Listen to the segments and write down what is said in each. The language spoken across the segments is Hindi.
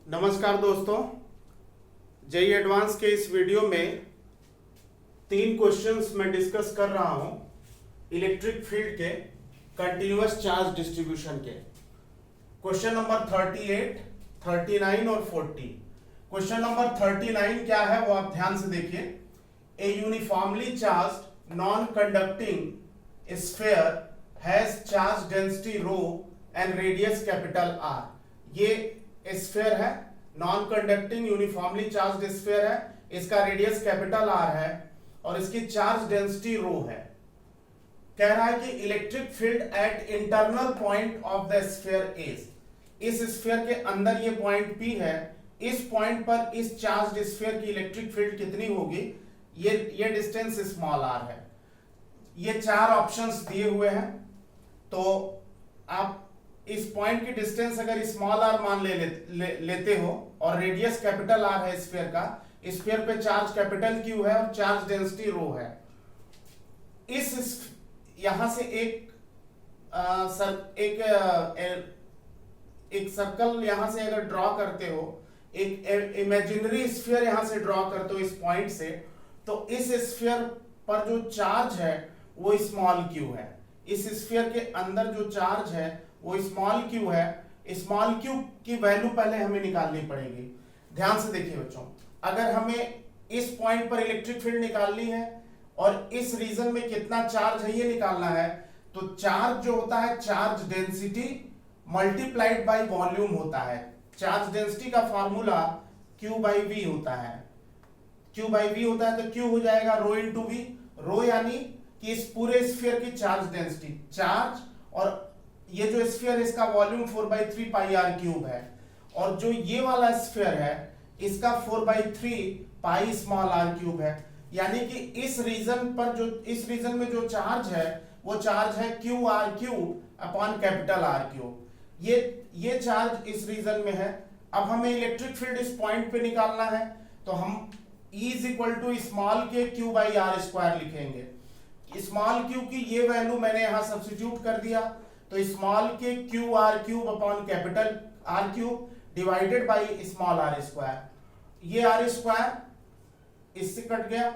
नमस्कार दोस्तों, जेई एडवांस के इस वीडियो में 3 क्वेश्चंस मैं डिस्कस कर रहा हूं इलेक्ट्रिक फील्ड के कंटिन्यूअस चार्ज डिस्ट्रीब्यूशन के। क्वेश्चन नंबर 38, 39 और 40। क्वेश्चन नंबर 39 क्या है वो आप ध्यान से देखिए। A uniformly charged non conducting sphere has charge density rho and radius capital R. ये स्फीयर है, non conducting uniformly charged sphere है, इसका रेडियस कैपिटल आर है और इसकी चार्ज डेंसिटी रो है। कह रहा है कि electric field eight internal point of the sphere is, इस स्फीयर के अंदर ये पॉइंट P है, इस पॉइंट पर इस चार्ज स्फीयर की इलेक्ट्रिक फील्ड कितनी होगी, ये डिस्टेंस स्मॉल r है। ये 4 ऑप्शंस दिए हुए हैं, तो आप इस पॉइंट की डिस्टेंस अगर स्मॉल r मान लेते हो और रेडियस कैपिटल r है स्फीयर का, स्फीयर पे चार्ज कैपिटल Q है और चार्ज डेंसिटी रो है। यहां से एक सर्कल यहां से अगर ड्रॉ करते हो, एक इमेजिनरी स्फीयर यहां से ड्रॉ करते हो इस पॉइंट से, तो इस स्फीयर पर जो चार्ज है वो स्मॉल q है। इस स्फीयर के अंदर जो चार्ज है वो स्मॉल q है। स्मॉल q की वैल्यू पहले हमें निकालनी पड़ेगी। ध्यान से देखिए बच्चों, अगर हमें इस पॉइंट पर इलेक्ट्रिक फील्ड निकालनी है और इस रीजन में कितना चार्ज है ये निकालना है, तो चार्ज जो होता है charge density multiplied by volume होता है। चार्ज डेंसिटी का फॉर्मूला Q बाई V होता है। Q बाई V होता है तो Q हो जाएगा रो इंटू V। रो यानी कि इस पूरे स्फीयर की चार्ज डेंसिटी, चार्ज, और ये जो स्फीयर इसका वॉल्यूम 4/3 पाई आर क्यूब है, और जो ये वाला स्फीयर है इसका 4/3 पाई स्मॉल आर क्यूब है। यानी कि इस रीजन में जो चार्ज है वो चार्ज है Q r cube upon capital R cube. ये चार्ज इस रीजन में है। अब हमें इलेक्ट्रिक फील्ड इस पॉइंट पे निकालना है, तो हम E is equal to small k q by r square लिखेंगे। स्मॉल क्यू की ये वैल्यू मैंने यहां सब्स्टिट्यूट कर दिया, तो small k q r cube upon capital R cube divided by small r square. ये आर स्क्वायर इससे कट गया,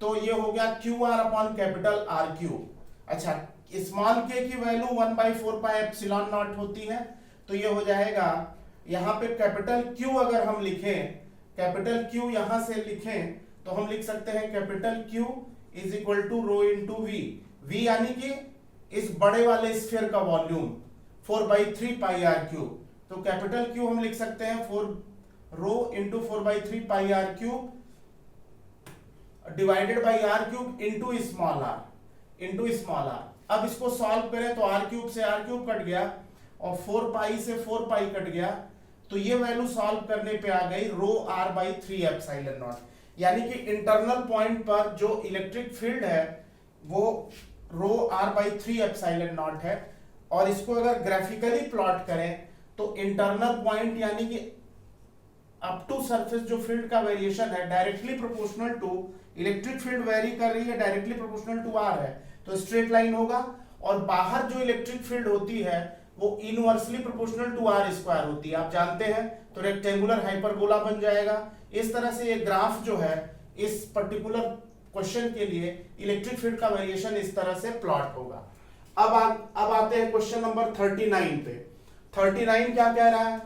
तो ये हो गया q r upon capital R cube. अच्छा, स्मॉल के की वैल्यू 1/4 पाई एप्सिलॉन नॉट होती है, तो ये हो जाएगा, यहां पे कैपिटल क्यू अगर हम लिखें, कैपिटल क्यू यहां से लिखें तो हम लिख सकते हैं capital Q is equal to rho into V. V यानी कि इस बड़े वाले स्फीयर का वॉल्यूम 4/3 पाई आर क्यूब, तो कैपिटल क्यू हम लिख सकते हैं 4 rho into 4/3 pi R cube divided by R cube into small r. अब इसको सॉल्व करें तो आर क्यूब से आर क्यूब कट गया और 4 पाई से 4 पाई कट गया, तो ये वैल्यू सॉल्व करने पे आ गई रो आर बाई 3 एप्सिलॉन नॉट। यानी कि इंटरनल पॉइंट पर जो इलेक्ट्रिक फील्ड है वो रो आर बाई 3 एप्सिलॉन नॉट है। और इसको अगर ग्राफिकली प्लॉट करें तो इंटरनल पॉइंट यानी कि अप टू सरफेस जो फील्ड का वेरिएशन है directly proportional to, electric field vary कर रही है डायरेक्टली प्रोपोर्शनल टू आर है, तो स्ट्रेट लाइन होगा। और बाहर जो इलेक्ट्रिक फील्ड होती है वो inversely proportional to r square होती है, आप जानते हैं, तो रेक्टेंगुलर हाइपरबोला बन जाएगा। इस तरह से ये ग्राफ जो है इस पर्टिकुलर क्वेश्चन के लिए इलेक्ट्रिक फील्ड का वेरिएशन इस तरह से प्लॉट होगा। अब आते हैं क्वेश्चन नंबर 39 पे। 39 क्या कह रहा है?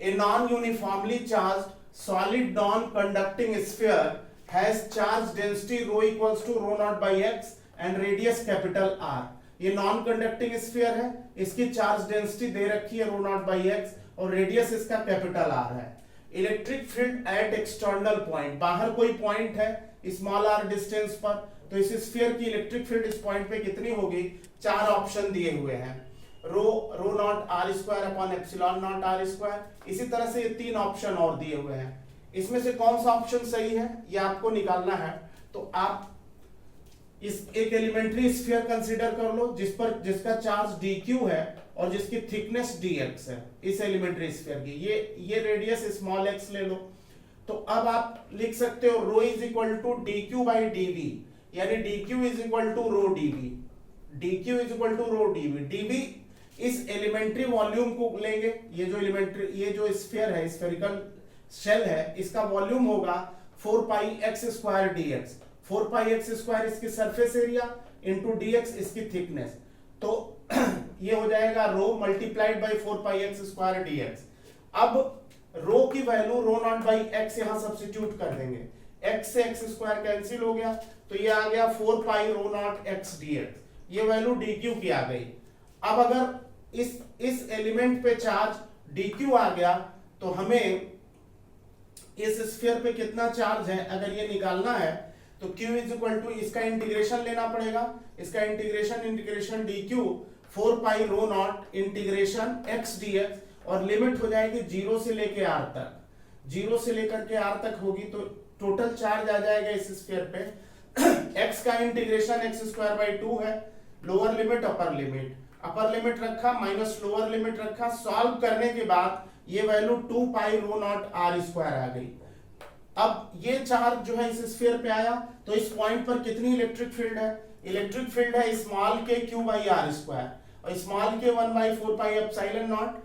A non uniformly charged solid non conducting sphere has charge density rho equals to rho not by x and radius capital R. ये नॉन कंडक्टिंग स्फीयर है, इसकी चार्ज डेंसिटी दे रखी है रो नॉट बाई एक्स और रेडियस इसका कैपिटल आर है। Electric field at external point, बाहर कोई पॉइंट है स्मॉल आर डिस्टेंस पर, तो इस स्फीयर की इलेक्ट्रिक फील्ड इस पॉइंट पे कितनी होगी? 4 ऑप्शन दिए हुए हैं, rho naught R square upon epsilon naught R square. इसी तरह से ये 3 ऑप्शन और दिए हुए हैं। इसमें से कौन सा ऑप्शन सही है ये आपको निकालना है। तो आप इस एक एलिमेंट्री स्फीयर कंसीडर कर लो जिसका चार्ज dq है और जिसकी थिकनेस dx है, इस एलिमेंट्री स्फीयर की ये रेडियस स्मॉल x ले लो। तो अब आप लिख सकते हो rho is equal to dq by dv, यानी dq is equal to rho dv, dq is equal to rho dv। dv इस एलिमेंट्री वॉल्यूम को लेंगे, ये जो स्फीयर है, स्फेरिकल शेल है, इसका वॉल्यूम होगा 4 pi x square dx। 4 pi x square इसकी सरफेस एरिया इंटू dx इसकी थिकनेस, तो ये हो जाएगा rho multiplied by 4 pi x square dx। अब रो की value rho not by x यहां सब्स्टिट्यूट कर देंगे, x से एक्स स्क्वायर कैंसिल हो गया, तो ये आ गया 4 pi rho not x dx, ये वैल्यू dq की आ गई। अब अगर इस एलिमेंट पे चार्ज dq आ गया, तो हमें इस स्फीयर पे कितना चार्ज है अगर ये निकालना है, तो q इज इक्वल टू इसका इंटीग्रेशन लेना पड़ेगा, इसका integration dq 4 pi rho naught integration x dx, और लिमिट हो जाएगी 0 से लेके r तक, 0 से लेकर के r तक होगी, तो टोटल चार्ज आ जाएगा इस स्फीयर पे x का इंटीग्रेशन x स्क्वायर बाई 2 है, लोअर लिमिट अपर लिमिट रखा माइनस लोअर लिमिट रखा, सॉल्व करने के बाद ये value 2 pi rho naught r square आ गई। अब ये चार्ज जो है इस स्फीयर पे आया, तो इस पॉइंट पर कितनी इलेक्ट्रिक फील्ड है, इलेक्ट्रिक फील्ड है small k q by r square, और small k 1 by 4 pi epsilon naught,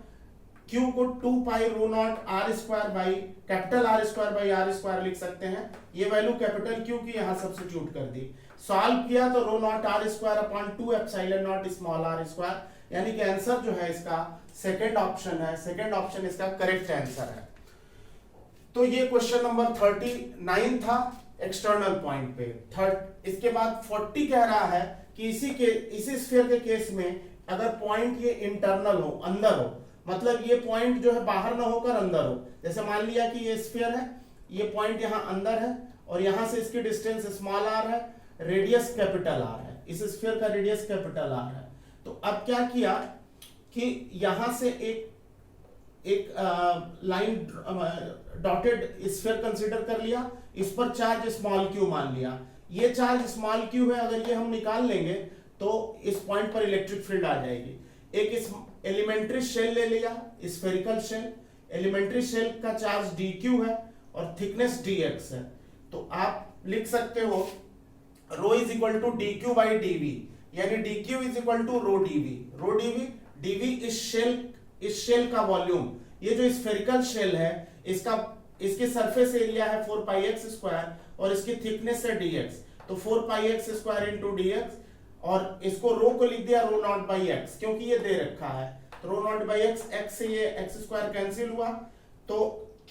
q को 2 pi rho naught r square by capital R square by r square लिख सकते हैं, ये वैल्यू कैपिटल Q की यहां सब्स्टिट्यूट कर दी, सॉल्व किया तो rho naught r square upon 2 epsilon naught small r square, यानी कि आंसर जो है इसका सेकंड ऑप्शन है, सेकंड ऑप्शन इसका करेक्ट आंसर है। तो ये क्वेश्चन नंबर 39 था एक्सटर्नल पॉइंट पे। इसके बाद 40 कह रहा है कि इसी स्फीयर के केस में अगर पॉइंट ये इंटरनल हो, अंदर हो, मतलब ये पॉइंट जो है बाहर ना होकर अंदर हो, जैसे मान लिया कि ये स्फीयर है, ये पॉइंट यहाँ अंदर है और यहां से इसकी डिस्टेंस स्मॉल r है, रेडियस कैपिटल R है, इस स्फीयर का रेडियस कैपिटल R है। तो अब क्या किया कि यहां से एक लाइन डॉटेड स्फीयर कंसीडर कर लिया, इस पर चार्ज स्मॉल q मान लिया, ये चार्ज स्मॉल q है, अगर ये हम निकाल लेंगे तो इस पॉइंट पर इलेक्ट्रिक फील्ड आ जाएगी। एक इस एलिमेंट्री शेल ले लिया, स्फेरिकल शेल, एलिमेंट्री शेल का चार्ज dq है और थिकनेस dx है, तो आप लिख सकते हो rho is equal to dq by dv, यानी dq is equal to rho dv, dv इस शेल का वॉल्यूम, ये जो स्फेरिकल शेल है इसकी सरफेस एरिया है 4 पाई एक्स स्क्वायर और इसकी थिकनेस है dx, तो 4 pi x square into dx, और इसको रो को लिख दिया रो नॉट बाई एक्स, क्योंकि ये दे रखा है, तो rho not by x, x से ये एक्स स्क्वायर कैंसिल हुआ, तो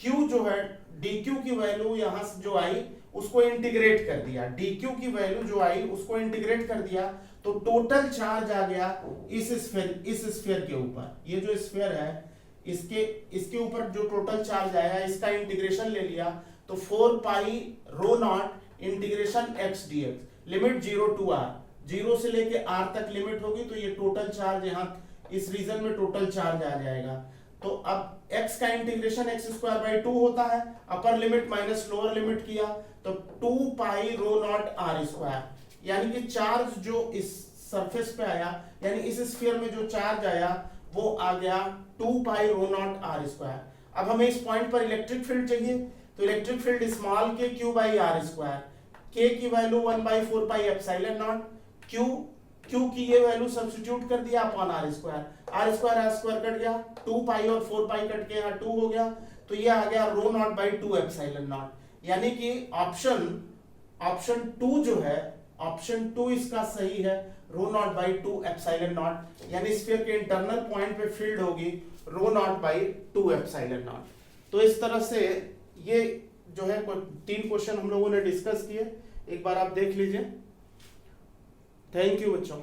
q जो है dq की वैल्यू यहां से जो आई उसको इंटीग्रेट कर दिया, dq की वैल्यू जो आई उसको इंटीग्रेट कर दिया, तो टोटल चार्ज आ गया इस स्फीयर के ऊपर, ये जो स्फीयर है इसके ऊपर जो टोटल चार्ज आया इसका इंटीग्रेशन ले लिया, तो 4 pi rho naught integration x dx, limit 0 to r, 0 से लेके r तक लिमिट होगी, तो ये टोटल चार्ज यहाँ इस रीजन में टोटल चार्ज आ जाएगा। तो अब x का इंटीग्रेशन x स्क्वायर बाई 2 होता है, upper limit minus lower limit किया, तो 2 pi rho naught r square, यानी कि चार्ज जो इस सरफेस पे आया, यानी इस स्फीयर में जो चार्ज आया वो आ गया 2 pi rho naught r square. अब हमें इस पॉइंट पर इलेक्ट्रिक फील्ड चाहिए, तो electric field small k q by r square, k की value 1 by 4 pi epsilon naught, q की ये वैल्यू सब्स्टिट्यूट कर दिया अपॉन r स्क्वायर कट गया, 2 पाई और 4 पाई कट के यहाँ 2 हो गया, तो ये आ गया रो नॉट बाई 2 एप्सिलॉन नॉट, यानी कि ऑप्शन 2 जो है, ऑप्शन 2 इसका सही है, rho not by 2 epsilon not, यानी स्फीयर के इंटरनल पॉइंट पे फील्ड होगी रो नॉट बाई 2 एप्सिलॉन नॉट। तो इस तरह से ये जो है 3 क्वेश्चन हम लोगों ने डिस्कस किए, एक बार आप देख लीजिए। थैंक यू बच्चों।